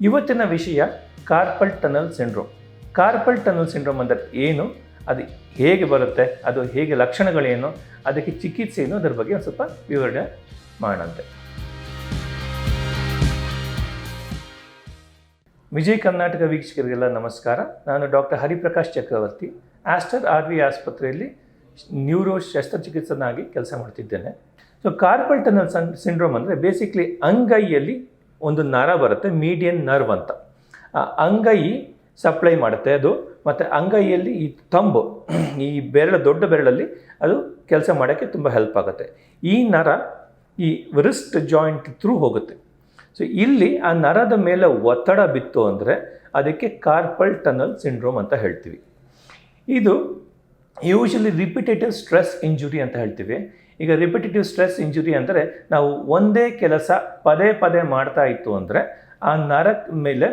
ಇವತ್ತಿನ ವಿಷಯ carpal tunnel syndrome. Carpal tunnel syndrome ಅಂದರೆ ಏನು, ಅದು ಹೇಗೆ ಬರುತ್ತೆ, ಅದು ಹೇಗೆ ಲಕ್ಷಣಗಳೇನು, ಅದಕ್ಕೆ ಚಿಕಿತ್ಸೆ ಏನು, ಅದರ ಬಗ್ಗೆ ಒಂದು ಸ್ವಲ್ಪ ವಿವರಣೆ ಮಾಡೋಣಂತೆ. ವಿಜಯ್ ಕರ್ನಾಟಕ ವೀಕ್ಷಕರಿಗೆಲ್ಲ ನಮಸ್ಕಾರ. ನಾನು ಡಾಕ್ಟರ್ ಹರಿಪ್ರಕಾಶ್ ಚಕ್ರವರ್ತಿ, ಆಸ್ಟರ್ RV ಆಸ್ಪತ್ರೆಯಲ್ಲಿ ನ್ಯೂರೋ ಶಸ್ತ್ರಚಿಕಿತ್ಸಕನಾಗಿ ಕೆಲಸ ಮಾಡ್ತಿದ್ದೇನೆ. ಸೊ ಕಾರ್ಪಲ್ ಟನಲ್ ಸಿಂಡ್ರೋಮ್ ಅಂದರೆ ಬೇಸಿಕ್ಲಿ ಅಂಗೈಯಲ್ಲಿ ಒಂದು ನರ ಬರುತ್ತೆ, ಮೀಡಿಯನ್ ನರ್ವ್ ಅಂತ. ಆ ಅಂಗೈ ಸಪ್ಲೈ ಮಾಡುತ್ತೆ ಅದು, ಮತ್ತು ಅಂಗೈಯಲ್ಲಿ ಈ ತಂಬು, ಈ ದೊಡ್ಡ ಬೆರಳಲ್ಲಿ ಅದು ಕೆಲಸ ಮಾಡೋಕ್ಕೆ ತುಂಬ ಹೆಲ್ಪ್ ಆಗುತ್ತೆ. ಈ ನರ ಈ ರಿಸ್ಟ್ ಜಾಯಿಂಟ್ ಥ್ರೂ ಹೋಗುತ್ತೆ. ಸೊ ಇಲ್ಲಿ ಆ ನರದ ಮೇಲೆ ಒತ್ತಡ ಬಿತ್ತು ಅಂದರೆ ಅದಕ್ಕೆ ಕಾರ್ಪಲ್ ಟನಲ್ ಸಿಂಡ್ರೋಮ್ ಅಂತ ಹೇಳ್ತೀವಿ. ಇದು ಯೂಶಲಿ ರಿಪಿಟೇಟಿವ್ ಸ್ಟ್ರೆಸ್ ಇಂಜುರಿ ಅಂತ ಹೇಳ್ತೀವಿ. ಈಗ ರಿಪಿಟೇಟಿವ್ ಸ್ಟ್ರೆಸ್ ಇಂಜುರಿ ಅಂದರೆ ನಾವು ಒಂದೇ ಕೆಲಸ ಪದೇ ಪದೇ ಮಾಡ್ತಾ ಇತ್ತು ಅಂದರೆ ಆ ನರದ ಮೇಲೆ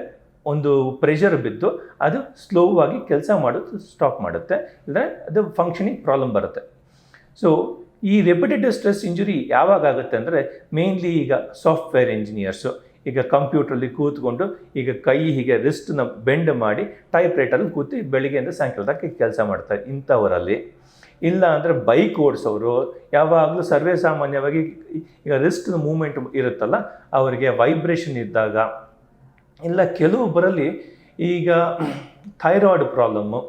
ಒಂದು ಪ್ರೆಷರ್ ಬಿದ್ದು ಅದು ಸ್ಲೋ ಆಗಿ ಕೆಲಸ ಮಾಡೋದು ಸ್ಟಾಪ್ ಮಾಡುತ್ತೆ, ಅಂದರೆ ಅದು ಫಂಕ್ಷನಿಂಗ್ ಪ್ರಾಬ್ಲಮ್ ಬರುತ್ತೆ. ಸೊ ಈ ರಿಪಿಟೇಟಿವ್ ಸ್ಟ್ರೆಸ್ ಇಂಜುರಿ ಯಾವಾಗ ಆಗುತ್ತೆ ಅಂದರೆ ಮೇನ್ಲಿ ಈಗ ಸಾಫ್ಟ್ವೇರ್ ಇಂಜಿನಿಯರ್ಸು ಈಗ ಕಂಪ್ಯೂಟ್ರಲ್ಲಿ ಕೂತ್ಕೊಂಡು ಈಗ ಕೈ ಹೀಗೆ ರಿಸ್ಟ್ನ ಬೆಂಡ್ ಮಾಡಿ ಟೈಪ್ ರೈಟರಲ್ಲಿ ಕೂತು ಬೆಳಿಗ್ಗೆಯಿಂದ ಸಾಯಂಕಾಲದಕ್ಕೆ ಕೆಲಸ ಮಾಡ್ತಾರೆ ಇಂಥವರಲ್ಲಿ. ಇಲ್ಲ ಅಂದರೆ ಬೈಕ್ ಓಡಿಸೋರು, ಯಾವಾಗಲೂ ಸರ್ವೇ ಸಾಮಾನ್ಯವಾಗಿ ಈಗ ರಿಸ್ಟ್ ಮೂಮೆಂಟ್ ಇರುತ್ತಲ್ಲ ಅವರಿಗೆ ವೈಬ್ರೇಷನ್ ಇದ್ದಾಗ, ಇಲ್ಲ ಕೆಲವೊಬ್ಬರಲ್ಲಿ ಈಗ ಥೈರಾಯ್ಡ್ ಪ್ರಾಬ್ಲಮ್ಮು,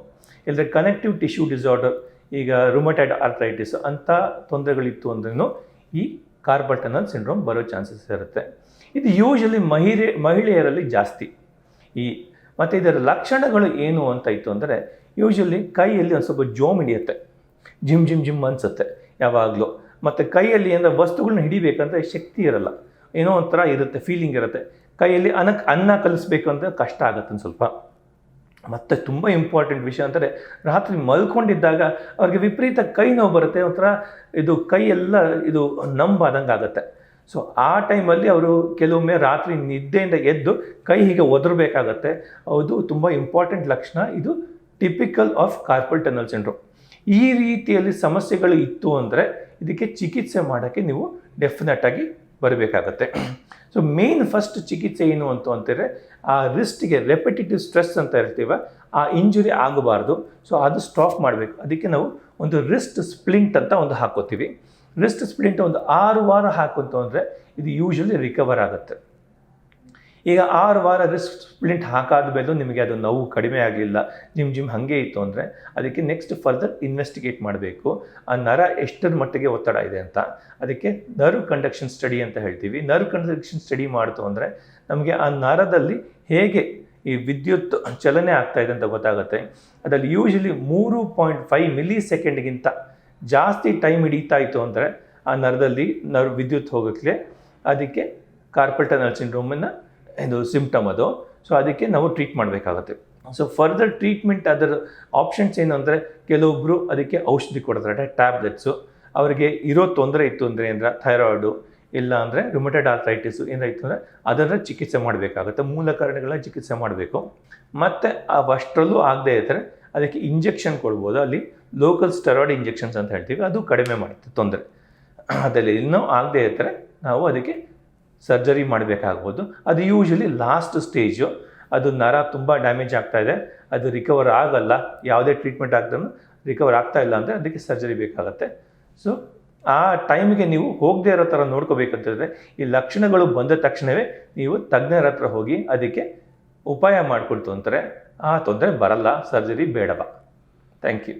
ಇಲ್ಲದ್ರೆ ಕನೆಕ್ಟಿವ್ ಟಿಶ್ಯೂ ಡಿಸಾರ್ಡರ್, ಈಗ ರುಮಟೈಡ್ ಆರ್ಥ್ರೈಟಿಸ್ ಅಂಥ ತೊಂದರೆಗಳಿತ್ತು ಅಂದ್ರೂ ಈ ಕಾರ್ಪಲ್ ಟನಲ್ ಸಿಂಡ್ರೋಮ್ ಬರೋ ಚಾನ್ಸಸ್ ಇರುತ್ತೆ. ಇದು ಯೂಶಲಿ ಮಹಿಳೆಯರಲ್ಲಿ ಜಾಸ್ತಿ. ಮತ್ತು ಇದರ ಲಕ್ಷಣಗಳು ಏನು ಅಂತ ಇತ್ತು ಅಂದರೆ ಯೂಶಲಿ ಕೈಯಲ್ಲಿ ಒಂದು ಸ್ವಲ್ಪ ಜೋಮ್ ಹಿಡಿಯುತ್ತೆ, ಜಿಮ್ ಅನಿಸುತ್ತೆ ಯಾವಾಗಲೂ. ಮತ್ತು ಕೈಯಲ್ಲಿ ಏನಾರ ವಸ್ತುಗಳನ್ನ ಹಿಡಿಬೇಕಂದ್ರೆ ಶಕ್ತಿ ಇರಲ್ಲ, ಏನೋ ಒಂಥರ ಇರುತ್ತೆ, ಫೀಲಿಂಗ್ ಇರುತ್ತೆ. ಕೈಯಲ್ಲಿ ಅನ್ನ ಕಲಿಸ್ಬೇಕು ಅಂತ ಕಷ್ಟ ಆಗುತ್ತೆ ಒಂದು ಸ್ವಲ್ಪ. ಮತ್ತು ತುಂಬ ಇಂಪಾರ್ಟೆಂಟ್ ವಿಷಯ ಅಂದರೆ ರಾತ್ರಿ ಮಲ್ಕೊಂಡಿದ್ದಾಗ ಅವ್ರಿಗೆ ವಿಪರೀತ ಕೈ ನೋವು ಬರುತ್ತೆ, ಒಂಥರ ಇದು ಕೈಯೆಲ್ಲ ಇದು ನಂಬಾದಂಗೆ ಆಗುತ್ತೆ. ಸೊ ಆ ಟೈಮಲ್ಲಿ ಅವರು ಕೆಲವೊಮ್ಮೆ ರಾತ್ರಿ ನಿದ್ದೆಯಿಂದ ಎದ್ದು ಕೈ ಹೀಗೆ ಒದರಬೇಕಾಗತ್ತೆ. ಅದು ತುಂಬ ಇಂಪಾರ್ಟೆಂಟ್ ಲಕ್ಷಣ. ಇದು typical of carpal tunnel syndrome. ಈ ರೀತಿಯಲ್ಲಿ ಸಮಸ್ಯೆಗಳು ಇತ್ತು ಅಂದರೆ ಇದಕ್ಕೆ ಚಿಕಿತ್ಸೆ ಮಾಡೋಕ್ಕೆ ನೀವು ಡೆಫಿನೆಟಾಗಿ ಬರಬೇಕಾಗತ್ತೆ. ಸೊ ಮೇನ್ ಫಸ್ಟ್ ಚಿಕಿತ್ಸೆ ಏನು ಅಂತಾರೆ, ಆ ರಿಸ್ಟ್ಗೆ ರೆಪಿಟೇಟಿವ್ ಸ್ಟ್ರೆಸ್ ಅಂತ ಇರ್ತೀವ, ಆ ಇಂಜುರಿ ಆಗಬಾರ್ದು. ಸೊ ಅದು ಸ್ಟಾಪ್ ಮಾಡಬೇಕು. ಅದಕ್ಕೆ ನಾವು ಒಂದು ರಿಸ್ಟ್ ಸ್ಪ್ಲಿಂಟ್ ಅಂತ ಒಂದು ಹಾಕೋತೀವಿ. ರಿಸ್ಟ್ ಸ್ಪ್ಲಿಂಟ್ ಒಂದು 6 ವಾರ ಹಾಕುಂತು ಅಂದರೆ ಇದು ಯೂಶಲಿ ರಿಕವರ್ ಆಗುತ್ತೆ. ಈಗ 6 ವಾರ ರಿಸ್ಟ್ ಸ್ಪ್ಲಿಂಟ್ ಹಾಕಾದ ಮೇಲೂ ನಿಮಗೆ ಅದು ನೋವು ಕಡಿಮೆ ಆಗಲಿಲ್ಲ, ಜಿಮ್ ಹಾಗೆ ಇತ್ತು ಅಂದರೆ ಅದಕ್ಕೆ ನೆಕ್ಸ್ಟ್ ಫರ್ದರ್ ಇನ್ವೆಸ್ಟಿಗೇಟ್ ಮಾಡಬೇಕು. ಆ ನರ ಎಷ್ಟರ ಮಟ್ಟಿಗೆ ಒತ್ತಡ ಇದೆ ಅಂತ. ಅದಕ್ಕೆ ನರ್ವ್ ಕಂಡಕ್ಷನ್ ಸ್ಟಡಿ ಅಂತ ಹೇಳ್ತೀವಿ. ನರ್ವ್ ಕಂಡಕ್ಷನ್ ಸ್ಟಡಿ ಮಾಡ್ತು ಅಂದರೆ ನಮಗೆ ಆ ನರದಲ್ಲಿ ಹೇಗೆ ಈ ವಿದ್ಯುತ್ ಚಲನೆ ಆಗ್ತಾ ಇದೆ ಅಂತ ಗೊತ್ತಾಗುತ್ತೆ. ಅದರಲ್ಲಿ ಯೂಶಲಿ 3.5 ಮಿಲಿ ಸೆಕೆಂಡ್ಗಿಂತ ಜಾಸ್ತಿ ಟೈಮ್ ಹಿಡಿತಾ ಇತ್ತು ಅಂದರೆ ಆ ನರದಲ್ಲಿ ವಿದ್ಯುತ್ ಹೋಗೋಕ್ಕೆ ಅದಕ್ಕೆ ಕಾರ್ಪಲ್ ಟನಲ್ ಸಿಂಡ್ರೋಮನ್ನು ಇದು ಸಿಂಪ್ಟಮ್ ಅದು. ಸೊ ಅದಕ್ಕೆ ನಾವು ಟ್ರೀಟ್ ಮಾಡಬೇಕಾಗುತ್ತೆ. ಸೊ ಫರ್ದರ್ ಟ್ರೀಟ್ಮೆಂಟ್ ಅದರ ಆಪ್ಷನ್ಸ್ ಏನು ಅಂದರೆ ಕೆಲವೊಬ್ಬರು ಅದಕ್ಕೆ ಔಷಧಿ ಕೊಡ್ತಾರೆ, ಟ್ಯಾಬ್ಲೆಟ್ಸು. ಅವರಿಗೆ ಇರೋ ತೊಂದರೆ ಇತ್ತು ಅಂದರೆ ಅಂದರೆ ಥೈರಾಯ್ಡು, ಇಲ್ಲ ಅಂದರೆ ರುಮಟೈಡ್ ಆರ್ಥ್ರೈಟಿಸು ಏನಾರ ಇತ್ತು ಅಂದರೆ ಅದನ್ನು ಚಿಕಿತ್ಸೆ ಮಾಡಬೇಕಾಗುತ್ತೆ, ಮೂಲ ಕಾರಣಗಳನ್ನ ಚಿಕಿತ್ಸೆ ಮಾಡಬೇಕು. ಮತ್ತು ಅಷ್ಟರಲ್ಲೂ ಆಗದೆ ಇದ್ದರೆ ಅದಕ್ಕೆ ಇಂಜೆಕ್ಷನ್ ಕೊಡ್ಬೋದು. ಅಲ್ಲಿ ಲೋಕಲ್ ಸ್ಟೆರಾಯ್ಡ್ ಇಂಜೆಕ್ಷನ್ಸ್ ಅಂತ ಹೇಳ್ತೀವಿ, ಅದು ಕಡಿಮೆ ಮಾಡುತ್ತೆ ತೊಂದರೆ. ಅದರಲ್ಲಿ ಇನ್ನೂ ಆಗದೆ ಇದ್ದರೆ ನಾವು ಅದಕ್ಕೆ ಸರ್ಜರಿ ಮಾಡಬೇಕಾಗ್ಬೋದು. ಅದು ಯೂಶಲಿ ಲಾಸ್ಟ್ ಸ್ಟೇಜು. ಅದು ನರ ತುಂಬ ಡ್ಯಾಮೇಜ್ ಆಗ್ತಾ ಇದೆ, ಅದು ರಿಕವರ್ ಆಗಲ್ಲ, ಯಾವುದೇ ಟ್ರೀಟ್ಮೆಂಟ್ ಆಗ್ದೂ ರಿಕವರ್ ಆಗ್ತಾ ಇಲ್ಲ ಅಂದರೆ ಅದಕ್ಕೆ ಸರ್ಜರಿ ಬೇಕಾಗುತ್ತೆ. ಸೊ ಆ ಟೈಮಿಗೆ ನೀವು ಹೋಗದೇ ಇರೋ ಥರ ನೋಡ್ಕೋಬೇಕಂತಂದರೆ ಈ ಲಕ್ಷಣಗಳು ಬಂದ ತಕ್ಷಣವೇ ನೀವು ತಜ್ಞರ ಹತ್ರ ಹೋಗಿ ಅದಕ್ಕೆ ಉಪಾಯ ಮಾಡಿಕೊಡ್ತು ಅಂತಾರೆ ಆ ತೊಂದರೆ ಬರಲ್ಲ, ಸರ್ಜರಿ ಬೇಡವಾ. Thank you.